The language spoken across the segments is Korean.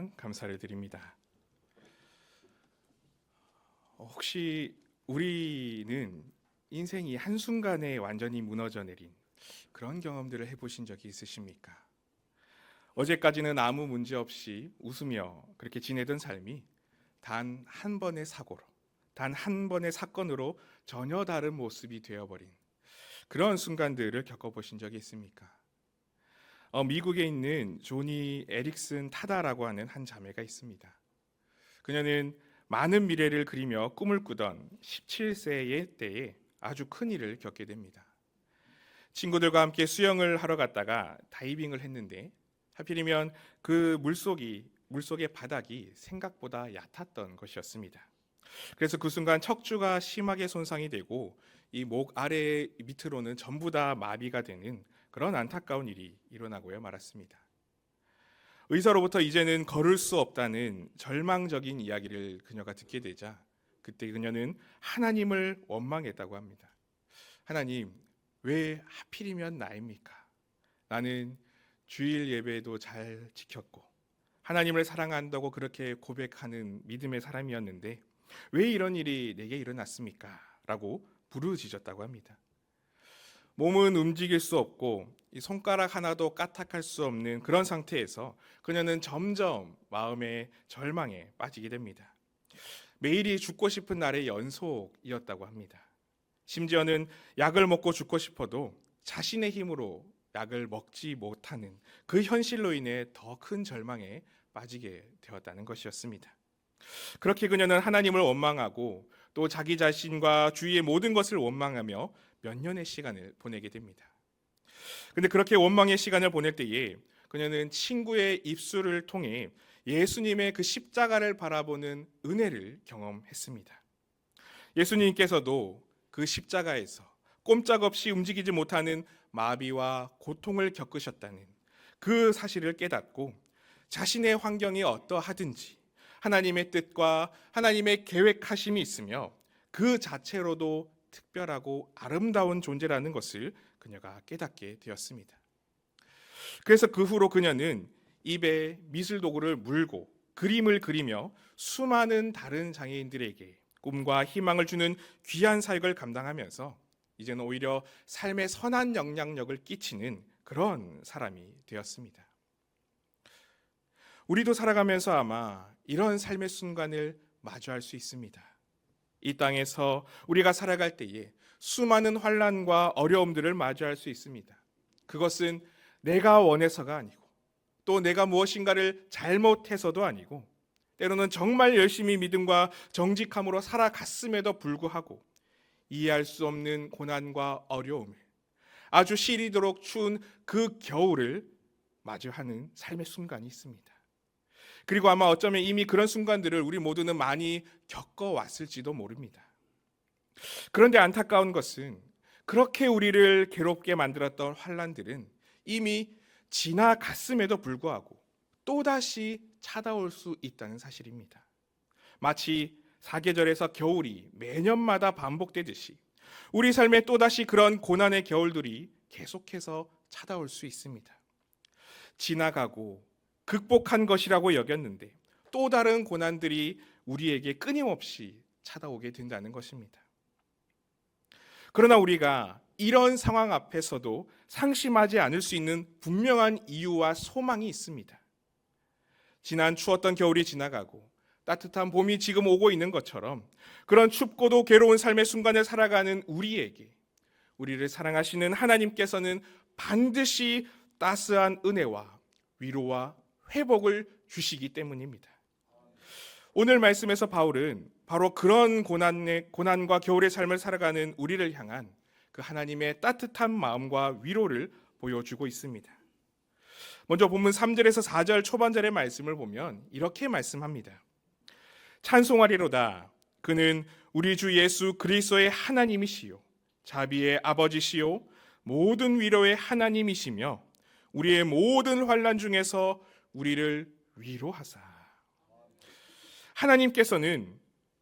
항상 감사를 드립니다. 혹시 우리는 인생이 한순간에 완전히 무너져 내린 그런 경험들을 해보신 적이 있으십니까? 어제까지는 아무 문제 없이 웃으며 그렇게 지내던 삶이 단 한 번의 사고로, 단 한 번의 사건으로 전혀 다른 모습이 되어버린 그런 순간들을 겪어보신 적이 있습니까? 미국에 있는 조니 에릭슨 타다라고 하는 한 자매가 있습니다. 그녀는 많은 미래를 그리며 꿈을 꾸던 17세의 때에 아주 큰 일을 겪게 됩니다. 친구들과 함께 수영을 하러 갔다가 다이빙을 했는데 하필이면 그 물속의 바닥이 생각보다 얕았던 것이었습니다. 그래서 그 순간 척추가 심하게 손상이 되고 이 목 아래 밑으로는 전부 다 마비가 되는 그런 안타까운 일이 일어나고야 말았습니다. 의사로부터 이제는 걸을 수 없다는 절망적인 이야기를 그녀가 듣게 되자 그때 그녀는 하나님을 원망했다고 합니다. 하나님, 왜 하필이면 나입니까? 나는 주일 예배도 잘 지켰고 하나님을 사랑한다고 그렇게 고백하는 믿음의 사람이었는데 왜 이런 일이 내게 일어났습니까? 라고 부르짖었다고 합니다. 몸은 움직일 수 없고 이 손가락 하나도 까딱할 수 없는 그런 상태에서 그녀는 점점 마음의 절망에 빠지게 됩니다. 매일이 죽고 싶은 날의 연속이었다고 합니다. 심지어는 약을 먹고 죽고 싶어도 자신의 힘으로 약을 먹지 못하는 그 현실로 인해 더 큰 절망에 빠지게 되었다는 것이었습니다. 그렇게 그녀는 하나님을 원망하고 또 자기 자신과 주위의 모든 것을 원망하며 몇 년의 시간을 보내게 됩니다. 근데 그렇게 원망의 시간을 보낼 때에 그녀는 친구의 입술을 통해 예수님의 그 십자가를 바라보는 은혜를 경험했습니다. 예수님께서도 그 십자가에서 꼼짝없이 움직이지 못하는 마비와 고통을 겪으셨다는 그 사실을 깨닫고 자신의 환경이 어떠하든지 하나님의 뜻과 하나님의 계획하심이 있으며 그 자체로도 특별하고 아름다운 존재라는 것을 그녀가 깨닫게 되었습니다. 그래서 그 후로 그녀는 입에 미술 도구를 물고 그림을 그리며 수많은 다른 장애인들에게 꿈과 희망을 주는 귀한 사역을 감당하면서 이제는 오히려 삶에 선한 영향력을 끼치는 그런 사람이 되었습니다. 우리도 살아가면서 아마 이런 삶의 순간을 마주할 수 있습니다. 이 땅에서 우리가 살아갈 때에 수많은 환난과 어려움들을 마주할 수 있습니다. 그것은 내가 원해서가 아니고 또 내가 무엇인가를 잘못해서도 아니고 때로는 정말 열심히 믿음과 정직함으로 살아갔음에도 불구하고 이해할 수 없는 고난과 어려움을 아주 시리도록 추운 그 겨울을 마주하는 삶의 순간이 있습니다. 그리고 아마 어쩌면 이미 그런 순간들을 우리 모두는 많이 겪어왔을지도 모릅니다. 그런데 안타까운 것은 그렇게 우리를 괴롭게 만들었던 환난들은 이미 지나갔음에도 불구하고 또다시 찾아올 수 있다는 사실입니다. 마치 사계절에서 겨울이 매년마다 반복되듯이 우리 삶에 또다시 그런 고난의 겨울들이 계속해서 찾아올 수 있습니다. 지나가고 극복한 것이라고 여겼는데 또 다른 고난들이 우리에게 끊임없이 찾아오게 된다는 것입니다. 그러나 우리가 이런 상황 앞에서도 상심하지 않을 수 있는 분명한 이유와 소망이 있습니다. 지난 추웠던 겨울이 지나가고 따뜻한 봄이 지금 오고 있는 것처럼 그런 춥고도 괴로운 삶의 순간을 살아가는 우리에게 우리를 사랑하시는 하나님께서는 반드시 따스한 은혜와 위로와 회복을 주시기 때문입니다. 오늘 말씀에서 바울은 바로 그런 고난과 겨울의 삶을 살아가는 우리를 향한 그 하나님의 따뜻한 마음과 위로를 보여주고 있습니다. 먼저 본문 3절에서 4절 초반절의 말씀을 보면 이렇게 말씀합니다. 찬송하리로다. 그는 우리 주 예수 그리스도의 하나님이시요 자비의 아버지시요 모든 위로의 하나님이시며 우리의 모든 환난 중에서 우리를 위로하사. 하나님께서는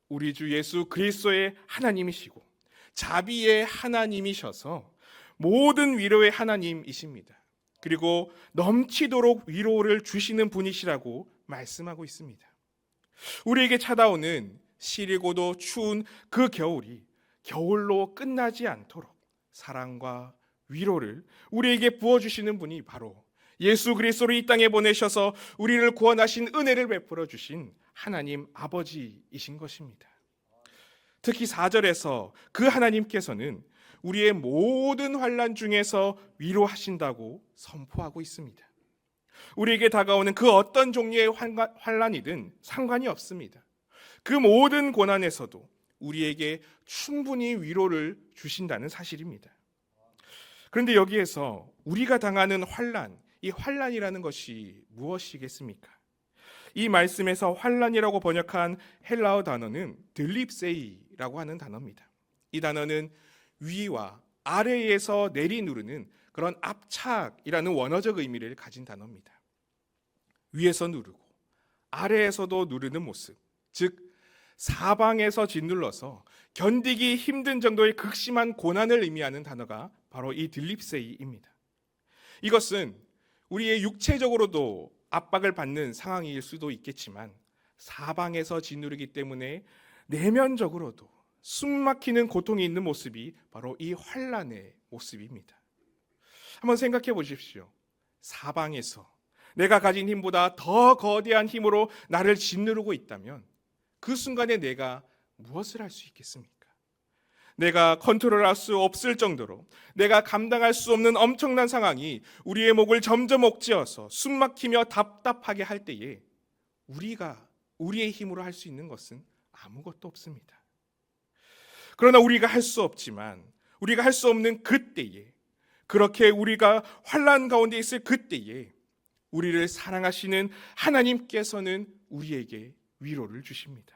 우리 주 예수 그리스도의 하나님이시고 자비의 하나님이셔서 모든 위로의 하나님이십니다. 그리고 넘치도록 위로를 주시는 분이시라고 말씀하고 있습니다. 우리에게 찾아오는 시리고도 추운 그 겨울이 겨울로 끝나지 않도록 사랑과 위로를 우리에게 부어주시는 분이 바로 예수 그리스도를 이 땅에 보내셔서 우리를 구원하신 은혜를 베풀어 주신 하나님 아버지이신 것입니다. 특히 4절에서 그 하나님께서는 우리의 모든 환난 중에서 위로하신다고 선포하고 있습니다. 우리에게 다가오는 그 어떤 종류의 환난이든 상관이 없습니다. 그 모든 고난에서도 우리에게 충분히 위로를 주신다는 사실입니다. 그런데 여기에서 우리가 당하는 환난, 이 환난이라는 것이 무엇이겠습니까? 이 말씀에서 환난이라고 번역한 헬라어 단어는 들립세이라고 하는 단어입니다. 이 단어는 위와 아래에서 내리누르는 그런 압착이라는 원어적 의미를 가진 단어입니다. 위에서 누르고 아래에서도 누르는 모습, 즉 사방에서 짓눌러서 견디기 힘든 정도의 극심한 고난을 의미하는 단어가 바로 이 들립세이입니다. 이것은 우리의 육체적으로도 압박을 받는 상황일 수도 있겠지만 사방에서 짓누르기 때문에 내면적으로도 숨막히는 고통이 있는 모습이 바로 이 환난의 모습입니다. 한번 생각해 보십시오. 사방에서 내가 가진 힘보다 더 거대한 힘으로 나를 짓누르고 있다면 그 순간에 내가 무엇을 할 수 있겠습니까? 내가 컨트롤할 수 없을 정도로 내가 감당할 수 없는 엄청난 상황이 우리의 목을 점점 억제어서 숨막히며 답답하게 할 때에 우리가 우리의 힘으로 할 수 있는 것은 아무것도 없습니다. 그러나 우리가 할 수 없지만 우리가 할 수 없는 그때에, 그렇게 우리가 환난 가운데 있을 그때에 우리를 사랑하시는 하나님께서는 우리에게 위로를 주십니다.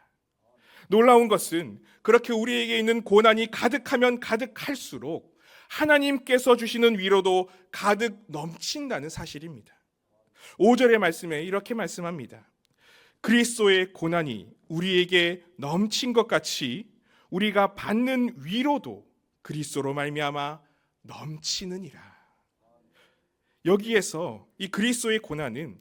놀라운 것은 그렇게 우리에게 있는 고난이 가득하면 가득할수록 하나님께서 주시는 위로도 가득 넘친다는 사실입니다. 5절의 말씀에 이렇게 말씀합니다. 그리스도의 고난이 우리에게 넘친 것 같이 우리가 받는 위로도 그리스도로 말미암아 넘치느니라. 여기에서 이 그리스도의 고난은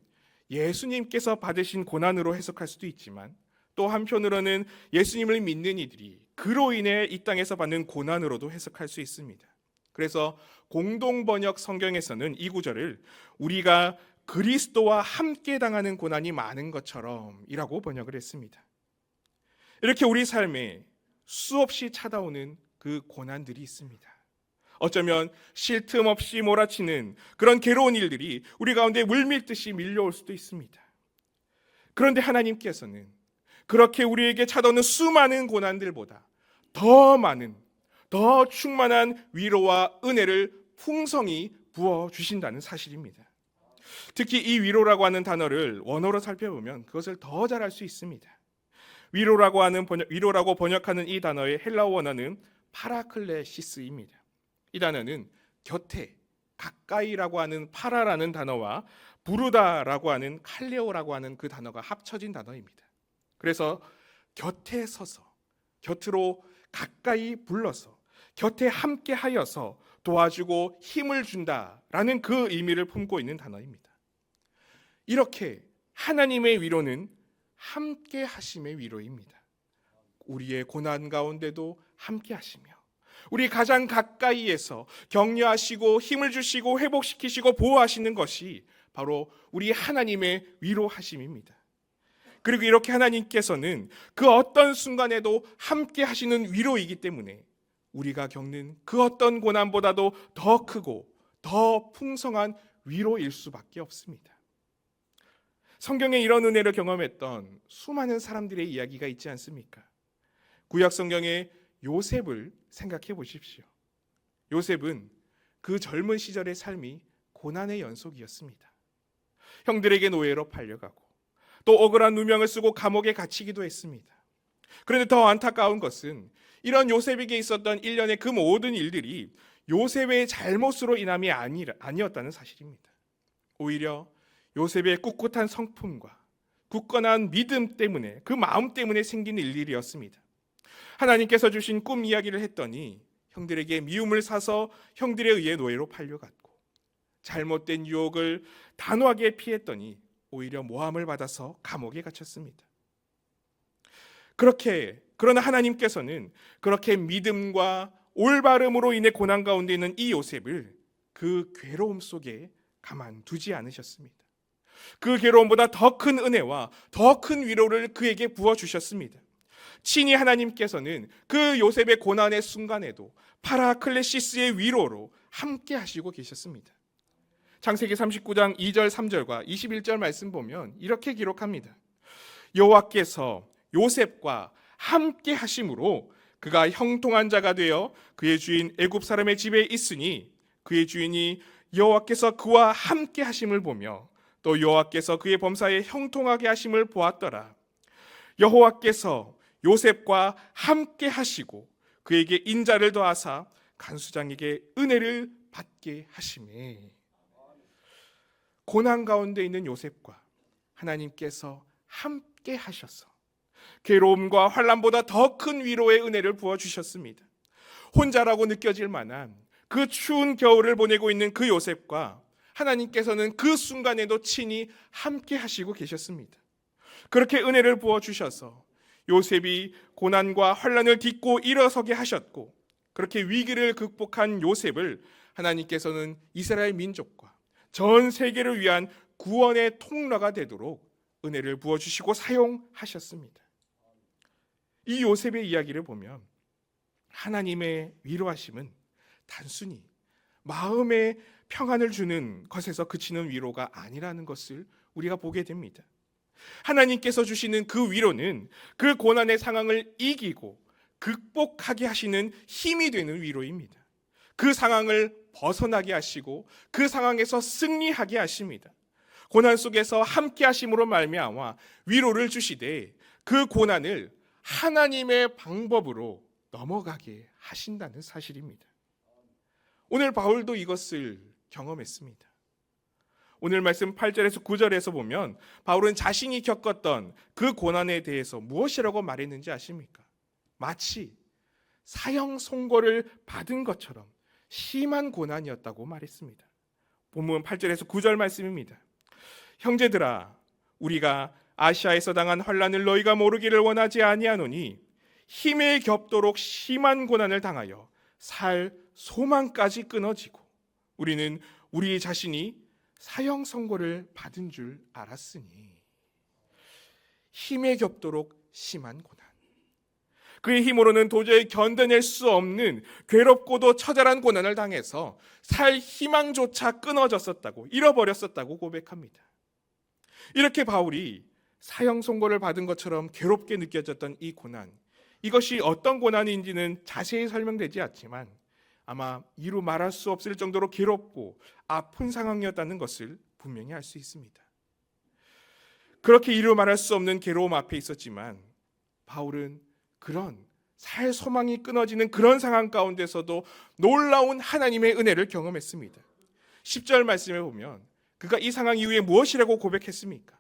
예수님께서 받으신 고난으로 해석할 수도 있지만 또 한편으로는 예수님을 믿는 이들이 그로 인해 이 땅에서 받는 고난으로도 해석할 수 있습니다. 그래서 공동번역 성경에서는 이 구절을 우리가 그리스도와 함께 당하는 고난이 많은 것처럼 이라고 번역을 했습니다. 이렇게 우리 삶에 수없이 찾아오는 그 고난들이 있습니다. 어쩌면 쉴 틈 없이 몰아치는 그런 괴로운 일들이 우리 가운데 물밀듯이 밀려올 수도 있습니다. 그런데 하나님께서는 그렇게 우리에게 찾아오는 수많은 고난들보다 더 많은, 더 충만한 위로와 은혜를 풍성히 부어주신다는 사실입니다. 특히 이 위로라고 하는 단어를 원어로 살펴보면 그것을 더 잘 알 수 있습니다. 위로라고 번역하는 이 단어의 헬라어 원어는 파라클레시스입니다. 이 단어는 곁에, 가까이라고 하는 파라라는 단어와 부르다라고 하는 칼레오라고 하는 그 단어가 합쳐진 단어입니다. 그래서 곁에 서서, 곁으로 가까이 불러서, 곁에 함께 하여서 도와주고 힘을 준다라는 그 의미를 품고 있는 단어입니다. 이렇게 하나님의 위로는 함께 하심의 위로입니다. 우리의 고난 가운데도 함께 하시며 우리 가장 가까이에서 격려하시고 힘을 주시고 회복시키시고 보호하시는 것이 바로 우리 하나님의 위로하심입니다. 그리고 이렇게 하나님께서는 그 어떤 순간에도 함께 하시는 위로이기 때문에 우리가 겪는 그 어떤 고난보다도 더 크고 더 풍성한 위로일 수밖에 없습니다. 성경에 이런 은혜를 경험했던 수많은 사람들의 이야기가 있지 않습니까? 구약 성경에 요셉을 생각해 보십시오. 요셉은 그 젊은 시절의 삶이 고난의 연속이었습니다. 형들에게 노예로 팔려가고 또 억울한 누명을 쓰고 감옥에 갇히기도 했습니다. 그런데 더 안타까운 것은 이런 요셉에게 있었던 일련의 그 모든 일들이 요셉의 잘못으로 인함이 아니었다는 사실입니다. 오히려 요셉의 꿋꿋한 성품과 굳건한 믿음 때문에, 그 마음 때문에 생긴 일들이었습니다. 하나님께서 주신 꿈 이야기를 했더니 형들에게 미움을 사서 형들에 의해 노예로 팔려갔고, 잘못된 유혹을 단호하게 피했더니 오히려 모함을 받아서 감옥에 갇혔습니다. 그러나 하나님께서는 그렇게 믿음과 올바름으로 인해 고난 가운데 있는 이 요셉을 그 괴로움 속에 가만두지 않으셨습니다. 그 괴로움보다 더 큰 은혜와 더 큰 위로를 그에게 부어주셨습니다. 친히 하나님께서는 그 요셉의 고난의 순간에도 파라클레시스의 위로로 함께 하시고 계셨습니다. 창세기 39장 2절 3절과 21절 말씀 보면 이렇게 기록합니다. 여호와께서 요셉과 함께 하심으로 그가 형통한 자가 되어 그의 주인 애굽 사람의 집에 있으니 그의 주인이 여호와께서 그와 함께 하심을 보며 또 여호와께서 그의 범사에 형통하게 하심을 보았더라. 여호와께서 요셉과 함께 하시고 그에게 인자를 더하사 간수장에게 은혜를 받게 하심에, 고난 가운데 있는 요셉과 하나님께서 함께 하셔서 괴로움과 환난보다 더 큰 위로의 은혜를 부어주셨습니다. 혼자라고 느껴질 만한 그 추운 겨울을 보내고 있는 그 요셉과 하나님께서는 그 순간에도 친히 함께 하시고 계셨습니다. 그렇게 은혜를 부어주셔서 요셉이 고난과 환난을 딛고 일어서게 하셨고, 그렇게 위기를 극복한 요셉을 하나님께서는 이스라엘 민족과 전 세계를 위한 구원의 통로가 되도록 은혜를 부어주시고 사용하셨습니다. 이 요셉의 이야기를 보면 하나님의 위로하심은 단순히 마음의 평안을 주는 것에서 그치는 위로가 아니라는 것을 우리가 보게 됩니다. 하나님께서 주시는 그 위로는 그 고난의 상황을 이기고 극복하게 하시는 힘이 되는 위로입니다. 그 상황을 벗어나게 하시고 그 상황에서 승리하게 하십니다. 고난 속에서 함께 하심으로 말미암아 위로를 주시되 그 고난을 하나님의 방법으로 넘어가게 하신다는 사실입니다. 오늘 바울도 이것을 경험했습니다. 오늘 말씀 8절에서 9절에서 보면 바울은 자신이 겪었던 그 고난에 대해서 무엇이라고 말했는지 아십니까? 마치 사형 선고를 받은 것처럼 심한 고난이었다고 말했습니다. 본문 8절에서 9절 말씀입니다. 형제들아, 우리가 아시아에서 당한 환난을 너희가 모르기를 원하지 아니하노니 힘에 겹도록 심한 고난을 당하여 살 소망까지 끊어지고 우리는 우리 자신이 사형 선고를 받은 줄 알았으니. 힘에 겹도록 심한 고난, 그의 힘으로는 도저히 견뎌낼 수 없는 괴롭고도 처절한 고난을 당해서 살 희망조차 끊어졌었다고, 잃어버렸었다고 고백합니다. 이렇게 바울이 사형 선고를 받은 것처럼 괴롭게 느껴졌던 이 고난, 이것이 어떤 고난인지는 자세히 설명되지 않지만 아마 이루 말할 수 없을 정도로 괴롭고 아픈 상황이었다는 것을 분명히 알 수 있습니다. 그렇게 이루 말할 수 없는 괴로움 앞에 있었지만 바울은 그런 살 소망이 끊어지는 그런 상황 가운데서도 놀라운 하나님의 은혜를 경험했습니다. 10절 말씀에 보면 그가 이 상황 이후에 무엇이라고 고백했습니까?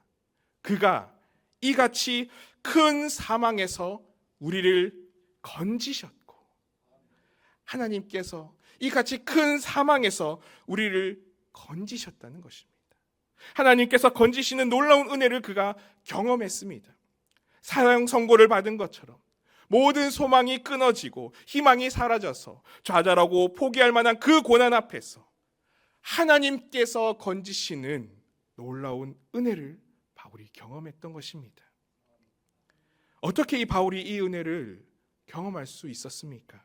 그가 이같이 큰 사망에서 우리를 건지셨고, 하나님께서 이같이 큰 사망에서 우리를 건지셨다는 것입니다. 하나님께서 건지시는 놀라운 은혜를 그가 경험했습니다. 사형 선고를 받은 것처럼 모든 소망이 끊어지고 희망이 사라져서 좌절하고 포기할 만한 그 고난 앞에서 하나님께서 건지시는 놀라운 은혜를 바울이 경험했던 것입니다. 어떻게 이 바울이 이 은혜를 경험할 수 있었습니까?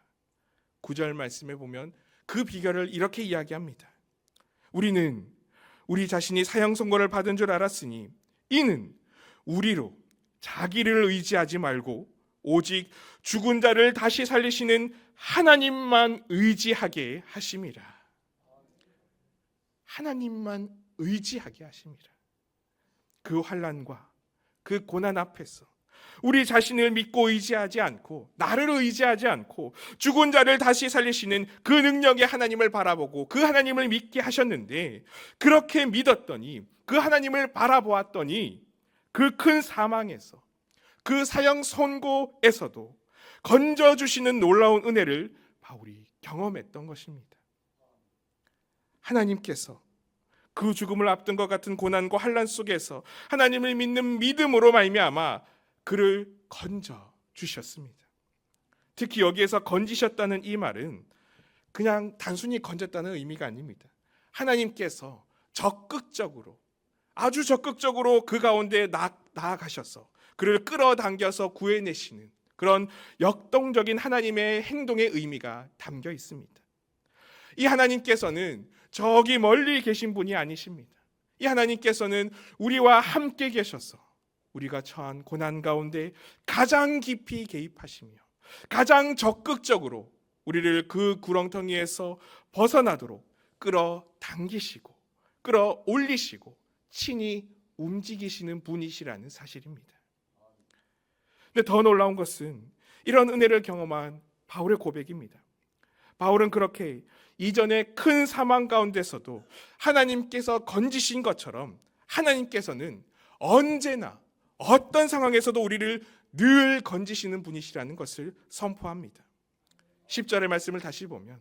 9절 말씀에 보면 그 비결을 이렇게 이야기합니다. 우리는 우리 자신이 사형 선고를 받은 줄 알았으니 이는 우리로 자기를 의지하지 말고 오직 죽은 자를 다시 살리시는 하나님만 의지하게 하심이라. 하나님만 의지하게 하심이라. 그 환난과 그 고난 앞에서 우리 자신을 믿고 의지하지 않고 나를 의지하지 않고 죽은 자를 다시 살리시는 그 능력의 하나님을 바라보고 그 하나님을 믿게 하셨는데, 그렇게 믿었더니 그 하나님을 바라보았더니 그 큰 사망에서 그 사형 선고에서도 건져주시는 놀라운 은혜를 바울이 경험했던 것입니다. 하나님께서 그 죽음을 앞둔 것 같은 고난과 환난 속에서 하나님을 믿는 믿음으로 말미암아 그를 건져 주셨습니다. 특히 여기에서 건지셨다는 이 말은 그냥 단순히 건졌다는 의미가 아닙니다. 하나님께서 적극적으로, 아주 적극적으로 그 가운데 나아가셔서 그를 끌어당겨서 구해내시는 그런 역동적인 하나님의 행동의 의미가 담겨 있습니다. 이 하나님께서는 저기 멀리 계신 분이 아니십니다. 이 하나님께서는 우리와 함께 계셔서 우리가 처한 고난 가운데 가장 깊이 개입하시며 가장 적극적으로 우리를 그 구렁텅이에서 벗어나도록 끌어당기시고 끌어올리시고 친히 움직이시는 분이시라는 사실입니다. 근데 더 놀라운 것은 이런 은혜를 경험한 바울의 고백입니다. 바울은 그렇게 이전에 큰 사망 가운데서도 하나님께서 건지신 것처럼 하나님께서는 언제나 어떤 상황에서도 우리를 늘 건지시는 분이시라는 것을 선포합니다. 10절의 말씀을 다시 보면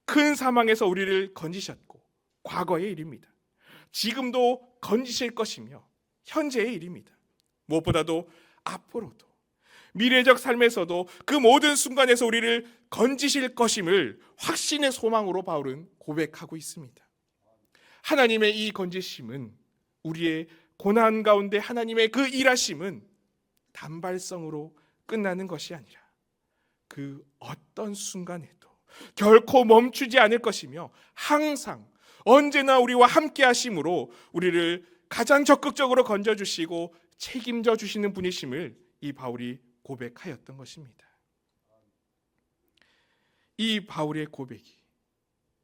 큰 사망에서 우리를 건지셨고 과거의 일입니다. 지금도 건지실 것이며 현재의 일입니다. 무엇보다도 앞으로도 미래적 삶에서도 그 모든 순간에서 우리를 건지실 것임을 확신의 소망으로 바울은 고백하고 있습니다. 하나님의 이 건지심은 우리의 고난 가운데 하나님의 그 일하심은 단발성으로 끝나는 것이 아니라 그 어떤 순간에도 결코 멈추지 않을 것이며 항상 언제나 우리와 함께 하심으로 우리를 가장 적극적으로 건져주시고 책임져 주시는 분이심을 이 바울이 고백하였던 것입니다. 이 바울의 고백이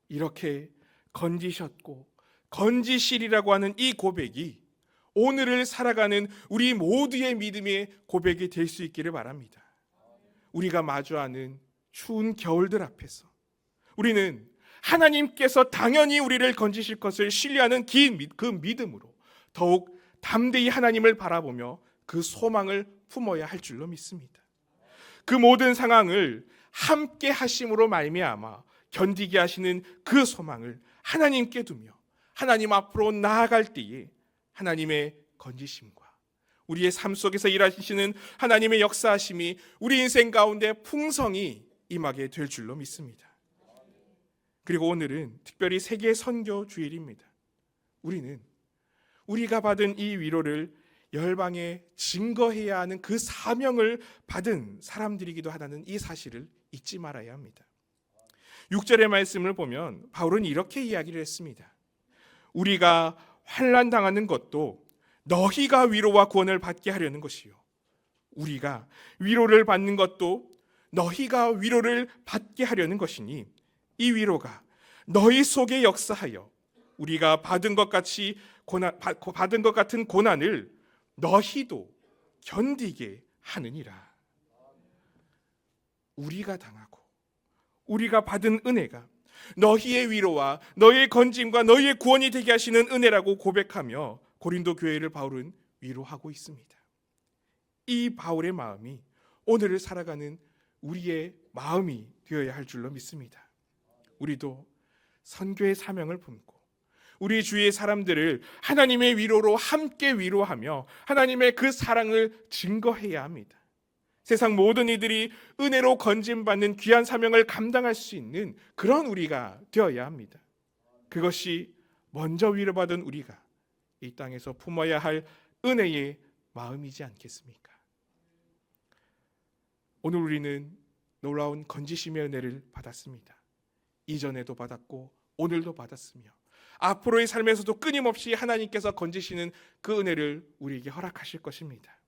이렇게 건지셨고 건지시리라고 하는 이 고백이 오늘을 살아가는 우리 모두의 믿음의 고백이 될 수 있기를 바랍니다. 우리가 마주하는 추운 겨울들 앞에서 우리는 하나님께서 당연히 우리를 건지실 것을 신뢰하는 그 믿음으로 더욱 담대히 하나님을 바라보며 그 소망을 품어야 할 줄로 믿습니다. 그 모든 상황을 함께 하심으로 말미암아 견디게 하시는 그 소망을 하나님께 두며 하나님 앞으로 나아갈 때에 하나님의 건지심과 우리의 삶 속에서 일하시는 하나님의 역사하심이 우리 인생 가운데 풍성히 임하게 될 줄로 믿습니다. 그리고 오늘은 특별히 세계 선교 주일입니다. 우리는 우리가 받은 이 위로를 열방에 증거해야 하는 그 사명을 받은 사람들이기도 하다는 이 사실을 잊지 말아야 합니다. 6절의 말씀을 보면 바울은 이렇게 이야기를 했습니다. 우리가 환난 당하는 것도 너희가 위로와 구원을 받게 하려는 것이요 우리가 위로를 받는 것도 너희가 위로를 받게 하려는 것이니 이 위로가 너희 속에 역사하여 우리가 받은 것 같은 고난을 너희도 견디게 하느니라. 우리가 당하고 우리가 받은 은혜가 너희의 위로와 너희의 건짐과 너희의 구원이 되게 하시는 은혜라고 고백하며 고린도 교회를 바울은 위로하고 있습니다. 이 바울의 마음이 오늘을 살아가는 우리의 마음이 되어야 할 줄로 믿습니다. 우리도 선교의 사명을 품고 우리 주위의 사람들을 하나님의 위로로 함께 위로하며 하나님의 그 사랑을 증거해야 합니다. 세상 모든 이들이 은혜로 건짐받는 귀한 사명을 감당할 수 있는 그런 우리가 되어야 합니다. 그것이 먼저 위로받은 우리가 이 땅에서 품어야 할 은혜의 마음이지 않겠습니까? 오늘 우리는 놀라운 건지심의 은혜를 받았습니다. 이전에도 받았고 오늘도 받았으며 앞으로의 삶에서도 끊임없이 하나님께서 건지시는 그 은혜를 우리에게 허락하실 것입니다.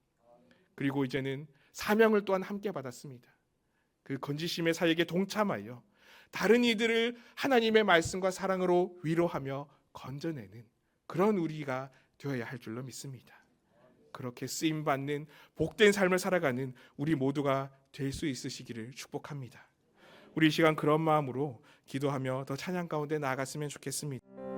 그리고 이제는 사명을 또한 함께 받았습니다. 그 건지심의 사역에 동참하여 다른 이들을 하나님의 말씀과 사랑으로 위로하며 건져내는 그런 우리가 되어야 할 줄로 믿습니다. 그렇게 쓰임받는 복된 삶을 살아가는 우리 모두가 될 수 있으시기를 축복합니다. 우리 이 시간 그런 마음으로 기도하며 더 찬양 가운데 나아갔으면 좋겠습니다.